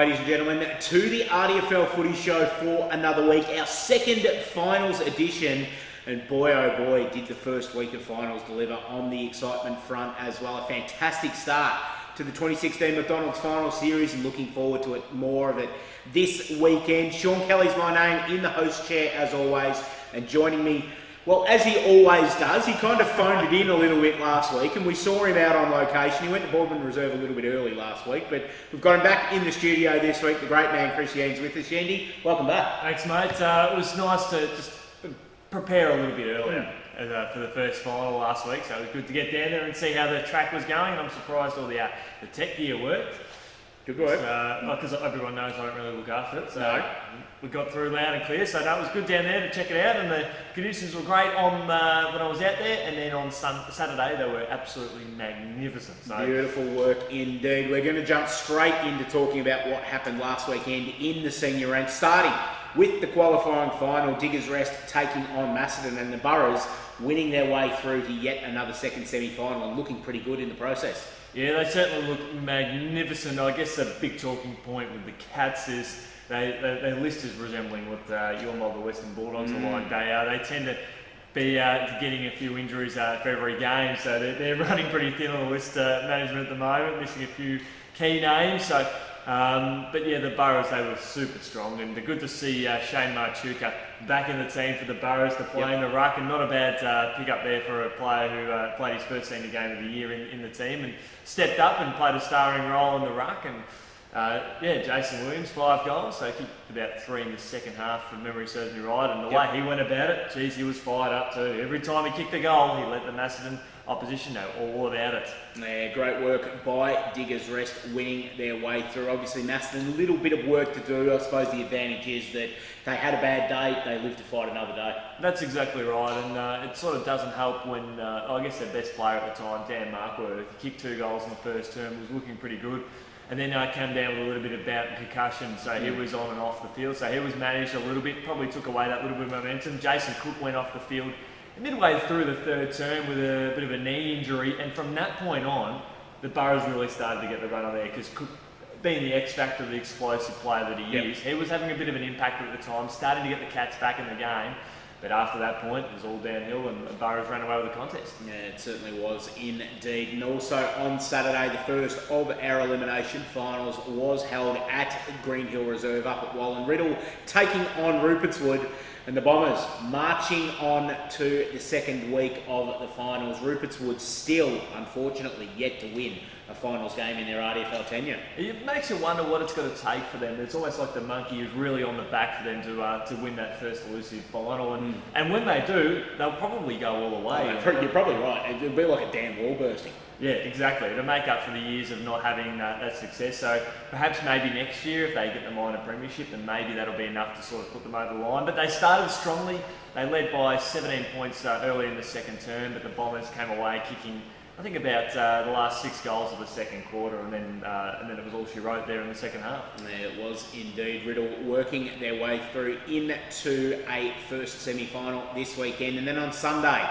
ladies and gentlemen, to the RDFL Footy Show for another week, our second finals edition. And boy, oh boy, did the first week of finals deliver on the excitement front as well. A fantastic start to the 2016 McDonald's final series, and looking forward to it, more of it this weekend. Sean Kelly's my name, in the host chair as always, and joining me, well, as he always does, he kind of phoned it in a little bit last week, and we saw him out on location. He went to Boardman Reserve a little bit early last week, but we've got him back in the studio this week. The great man, Chris Yeendy's with us. Yeendy, welcome back. Thanks, mate. It was nice to just prepare a little bit earlier for the first final last week, so it was good to get down there and see how the track was going. And I'm surprised all the tech gear worked. Good work. Because everyone knows I don't really look after it, so we got through loud and clear. So that was good down there to check it out, and the conditions were great on when I was out there, and then on Saturday they were absolutely magnificent. So beautiful work indeed. We're going to jump straight into talking about what happened last weekend in the senior ranks, starting with the qualifying final, Diggers Rest taking on Macedon, and the Boroughs winning their way through to yet another second semi-final and looking pretty good in the process. Yeah, they certainly look magnificent. I guess the big talking point with the Cats is their list is resembling what your mob, the Western Bulldogs, are like. They tend to be getting a few injuries for every game, so they're running pretty thin on the list management at the moment, missing a few key names. So, but yeah, the Boroughs, they were super strong, and good to see Shane Marchuka back in the team for the Boroughs to play in the ruck, and not a bad pick up there for a player who played his first senior game of the year in the team and stepped up and played a starring role in the ruck. And Jason Williams, 5 goals, so he kicked about 3 in the second half, if memory serves me right, and the way he went about it, geez, he was fired up too. Every time he kicked a goal, he let the Macedon opposition know all about it. Yeah, great work by Diggers Rest, winning their way through. Obviously, Macedon, a little bit of work to do. I suppose the advantage is that they had a bad day, they live to fight another day. That's exactly right, and it sort of doesn't help when, I guess their best player at the time, Dan Markworth, kicked 2 goals in the first term, was looking pretty good. And then came down with a little bit of bout and concussion, so he was on and off the field. So he was managed a little bit, probably took away that little bit of momentum. Jason Cook went off the field midway through the third term with a bit of a knee injury, and from that point on, the Boroughs really started to get the run on there, because Cook, being the X factor, the explosive player that he is, he was having a bit of an impact at the time, starting to get the Cats back in the game. But after that point, it was all downhill, and the Boroughs ran away with the contest. Yeah, it certainly was indeed. And also on Saturday, the first of our elimination finals was held at Green Hill Reserve up at Wallan-Riddle, taking on Rupert's Wood, and the Bombers marching on to the second week of the finals. Rupert's Wood still, unfortunately, yet to win a finals game in their RDFL tenure. It makes you wonder what it's going to take for them. It's almost like the monkey is really on the back for them to win that first elusive final, and when they do, they'll probably go all the way. Oh, you're probably right. It'll be like a damn wall bursting. Yeah, exactly. To make up for the years of not having that success. So perhaps maybe next year, if they get the minor premiership, then maybe that'll be enough to sort of put them over the line. But they started strongly. They led by 17 points early in the second term, but the Bombers came away kicking, I think, about the last 6 goals of the second quarter, and then it was all she wrote there in the second half. Yeah, it was indeed. Riddle working their way through into a first semi-final this weekend, and then on Sunday,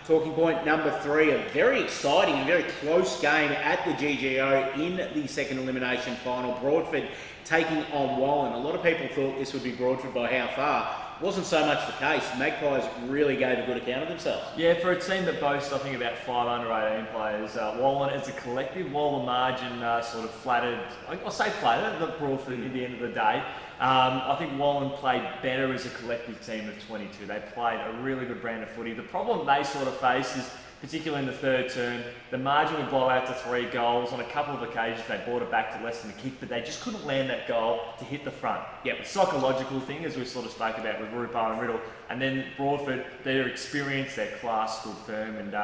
talking point number 3, a very exciting and very close game at the GGO in the second elimination final. Broadford taking on Wallan. A lot of people thought this would be Broadford by how far. Wasn't so much the case. Magpies really gave a good account of themselves. Yeah, for a team that boasts, I think, about 5 under-18 players, Wallan as a collective, while the margin sort of flattered, I'll say flattered, but Broadford at the end of the day, I think Wallan played better as a collective team of 22. They played a really good brand of footy. The problem they sort of face is, particularly in the third term, the margin would blow out to 3 goals. On a couple of occasions, they brought it back to less than a kick, but they just couldn't land that goal to hit the front. Yep, a psychological thing, as we sort of spoke about with Rupo and Riddle. And then Broadford, their experience, their class stood firm, and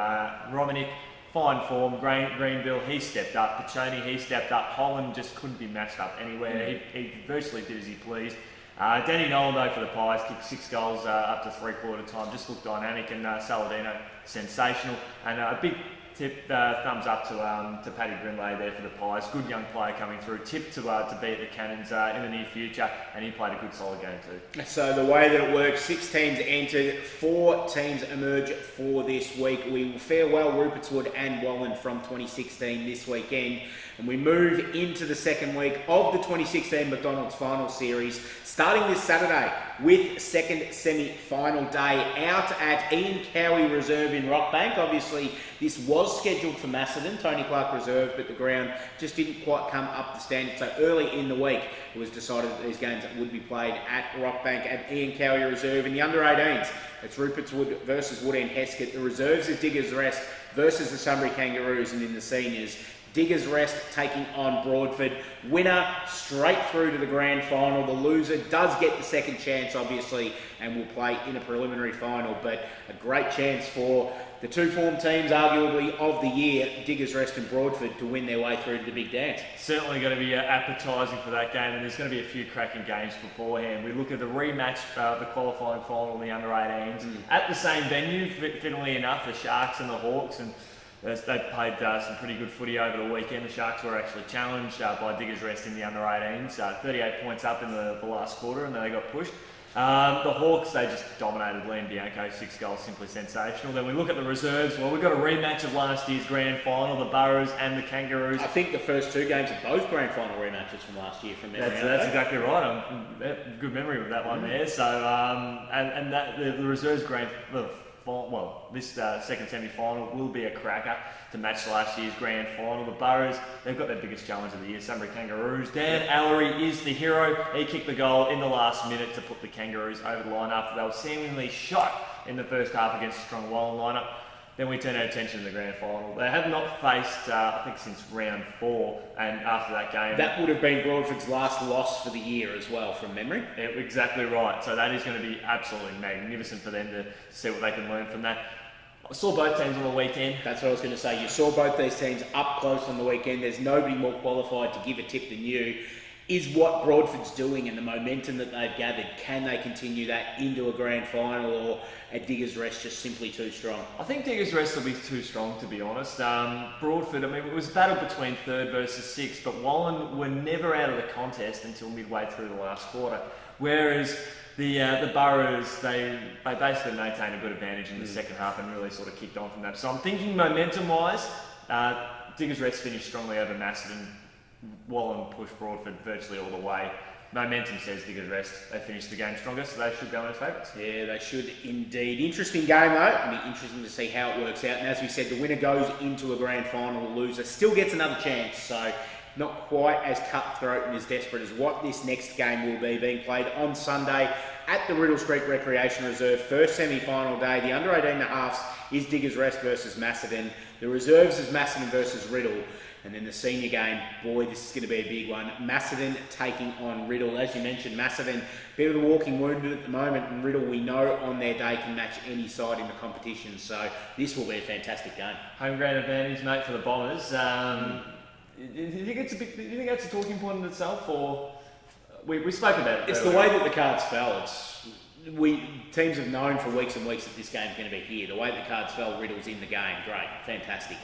Romanic, fine form. Greenville, he stepped up. Pachoni, he stepped up. Holland just couldn't be matched up anywhere. He virtually did as he pleased. Danny Nolan, though, for the Pies, kicked 6 goals up to 3/4 time. Just looked dynamic, and Saladino, sensational. And a big thumbs up to Paddy Grinley there for the Pies. Good young player coming through. Tip to beat the Cannons in the near future, and he played a good solid game too. So the way that it works, 6 teams entered, 4 teams emerge for this week. We will farewell Rupert's Wood and Wallen from 2016 this weekend, and we move into the second week of the 2016 McDonald's Final Series, starting this Saturday with second semi-final day out at Ian Cowie Reserve in Rockbank. Obviously, this was scheduled for Macedon, Tony Clark Reserve, but the ground just didn't quite come up to standard. So early in the week, it was decided that these games would be played at Rockbank at Ian Cowie Reserve. In the under-18s, it's Rupert's Wood versus Woodend Heskett. The reserves is Diggers Rest versus the Sunbury Kangaroos, and in the seniors, Diggers Rest taking on Broadford. Winner straight through to the grand final. The loser does get the second chance, obviously, and will play in a preliminary final. But a great chance for the two form teams, arguably, of the year, Diggers Rest and Broadford, to win their way through to the big dance. Certainly going to be appetising for that game, and there's going to be a few cracking games beforehand. We look at the rematch, the qualifying final in the under-18s. At the same venue, fittingly enough, the Sharks and the Hawks, and they played some pretty good footy over the weekend. The Sharks were actually challenged by Diggers Rest in the under-18s, 38 points up in the last quarter, and then they got pushed. The Hawks, they just dominated Liam Bianco, 6 goals, simply sensational. Then we look at the reserves. Well, we've got a rematch of last year's grand final, the Burrows and the Kangaroos. I think the first 2 games are both grand final rematches from last year from memory. That's exactly right. Good memory with that one there. So, and that the reserves this second semi-final will be a cracker to match last year's grand final. The Burrows, they've got their biggest challenge of the year, Sunbury Kangaroos. Dan Allery is the hero. He kicked the goal in the last minute to put the Kangaroos over the line after they were seemingly shot in the first half against a strong Wallen lineup. Then we turn our attention to the grand final. They have not faced, I think, since round 4, and after that game... That would have been Broadford's last loss for the year as well, from memory. Yeah, exactly right. So that is going to be absolutely magnificent for them to see what they can learn from that. I saw both teams on the weekend. That's what I was going to say. You saw both these teams up close on the weekend. There's nobody more qualified to give a tip than you. Is what Broadford's doing and the momentum that they've gathered, can they continue that into a grand final, or are Diggers Rest just simply too strong? I think Diggers Rest will be too strong, to be honest. Broadford, I mean, it was a battle between 3rd versus 6th, but Wallen were never out of the contest until midway through the last quarter. Whereas the Burrows, they basically maintained a good advantage in the second half and really sort of kicked on from that. So I'm thinking momentum-wise, Diggers Rest finished strongly over Macedon. Wallen pushed Broadford virtually all the way. Momentum says Diggers Rest. They finished the game stronger, so they should go in as favourites. Yeah, they should indeed. Interesting game, though. It'll be interesting to see how it works out. And as we said, the winner goes into a grand final. The loser still gets another chance. So not quite as cutthroat and as desperate as what this next game will be, being played on Sunday at the Riddles Creek Recreation Reserve. First semi-final day. The under-18 halves is Diggers Rest versus Macedon. The reserves is Macedon versus Riddle. And then the senior game, boy, this is going to be a big one. Macedon taking on Riddle. As you mentioned, Macedon, bit of the walking wounded at the moment, and Riddle, we know on their day, can match any side in the competition. So this will be a fantastic game. Home ground advantage, mate, for the Bombers. Do you think that's a talking point in itself, or we spoke about it? It's the way that the cards fell. Teams have known for weeks and weeks that this game's going to be here. The way the cards fell, Riddle's in the game. Great, fantastic.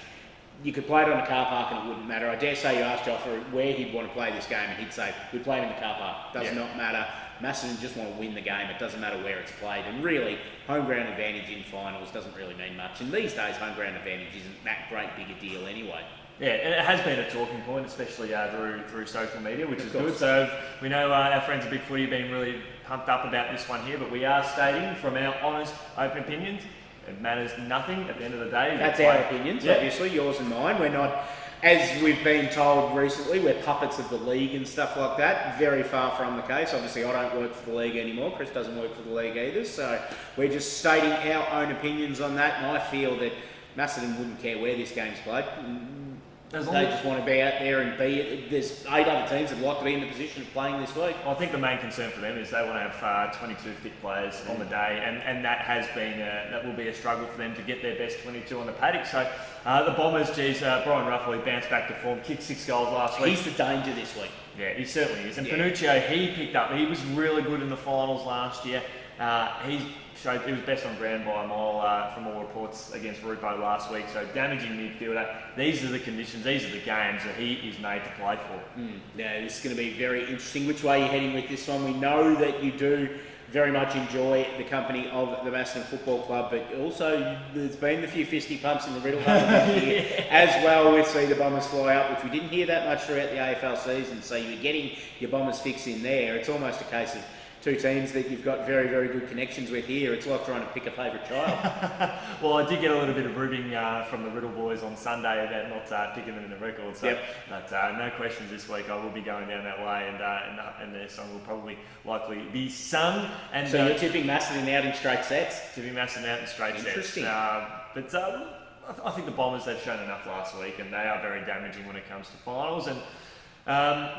You could play it on a car park and it wouldn't matter. I dare say you asked Joffa where he'd want to play this game, and he'd say, we play it in the car park. Does not matter. Macedon just want to win the game. It doesn't matter where it's played. And really, home ground advantage in finals doesn't really mean much. And these days, home ground advantage isn't that great big a deal anyway. Yeah, and it has been a talking point, especially through social media, which is good. So we know our friends at Big Footy have been really pumped up about this one here, but we are stating from our honest, open opinions, it matters nothing at the end of the day. That's our opinions, obviously, yours and mine. We're not, as we've been told recently, we're puppets of the league and stuff like that. Very far from the case. Obviously, I don't work for the league anymore. Chris doesn't work for the league either. So we're just stating our own opinions on that, and I feel that Macedon wouldn't care where this game's played. They just want to be out there and be. There's 8 other teams that like to be in the position of playing this week. Well, I think the main concern for them is they want to have 22 fit players on the day, and that will be a struggle for them to get their best 22 on the paddock. So the Bombers, Brian Ruffley bounced back to form, kicked 6 goals last week. He's the danger this week. Yeah, he certainly is. And Panuccio, he picked up. He was really good in the finals last year. He's showed he was best on ground by a mile from all reports against Rupo last week. So damaging midfielder. These are the conditions, these are the games that he is made to play for. Yeah, this is going to be very interesting. Which way are you heading with this one? We know that you do very much enjoy the company of the Macedon Football Club, but also there's been a few fisty pumps in the Riddle here as well. We've seen the Bombers fly up, which we didn't hear that much throughout the AFL season, so you're getting your Bombers fix in there. It's almost a case of two teams that you've got very, very good connections with here. It's like trying to pick a favourite child. Well, I did get a little bit of ribbing from the Riddle boys on Sunday about not picking them in the record. So, but no questions this week. I will be going down that way, and their song will likely be sung. And so you're tipping Macedon out in straight sets? Tipping Macedon out in straight sets. Interesting. But I think the Bombers, they've shown enough last week, and they are very damaging when it comes to finals. And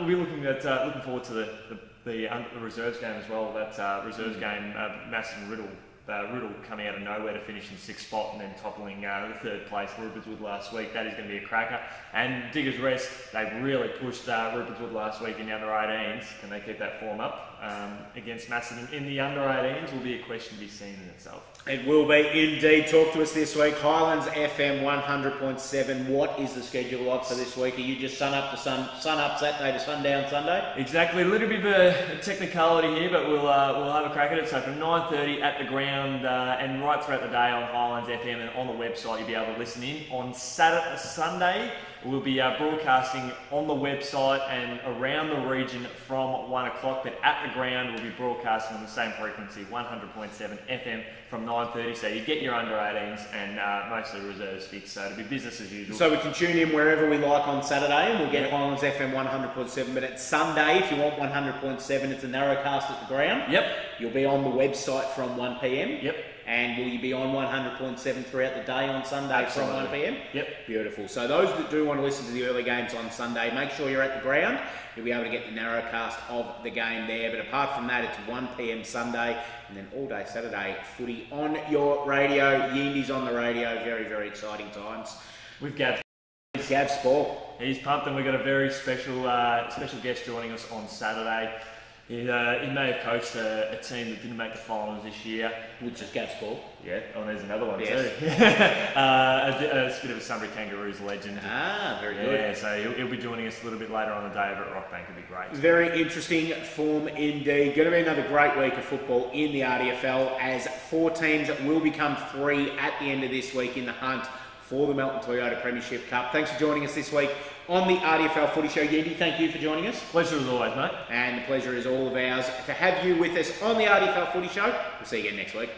we'll be looking forward to the reserves game as well. That reserves game, Macedon Riddle coming out of nowhere to finish in 6th spot and then toppling the 3rd place Rupertswood last week. That is going to be a cracker. And Diggers Rest, they really pushed Rupertswood last week in the under 18s. Can they keep that form up against Macedon in the under 18s? Will be a question to be seen in itself. It will be indeed. Talk to us this week. Highlands FM 100.7. What is the schedule like for this week? Are you just sun up Saturday to sundown Sunday? Exactly. A little bit of a technicality here, but we'll have a crack at it. So from 9:30 at the ground and right throughout the day on Highlands FM and on the website, you'll be able to listen in. On Sunday, we'll be broadcasting on the website and around the region from 1 o'clock, but at the ground we'll be broadcasting on the same frequency, 100.7 FM from 9:30. So you get your under 18s and mostly reserves fixed. So it'll be business as usual. So we can tune in wherever we like on Saturday, and we'll get Highlands FM 100.7. But at Sunday, if you want 100.7, it's a narrowcast at the ground. Yep. You'll be on the website from 1 p.m. Yep. And will you be on 100.7 throughout the day on Sunday from 1 p.m? Yep. Beautiful. So those that do want to listen to the early games on Sunday, make sure you're at the ground. You'll be able to get the narrowcast of the game there. But apart from that, it's 1 p.m. Sunday and then all day Saturday, footy on your radio. Yeendy's on the radio. Very, very exciting times. With Gav. Gav Sport. He's pumped, and we've got a very special guest joining us on Saturday. He may have coached a team that didn't make the finals this year. Which is Gav Sport. Yeah, there's another one too. A bit of a Sunbury Kangaroos legend. Very good. Yeah, so he'll be joining us a little bit later on the day over at Rockbank. It'll be great. Very interesting form indeed. Going to be another great week of football in the RDFL as 4 teams will become 3 at the end of this week in the hunt for the Melton Toyota Premiership Cup. Thanks for joining us this week on the RDFL Footy Show. Yeendy, thank you for joining us. Pleasure as always, mate. And the pleasure is all of ours to have you with us on the RDFL Footy Show. We'll see you again next week.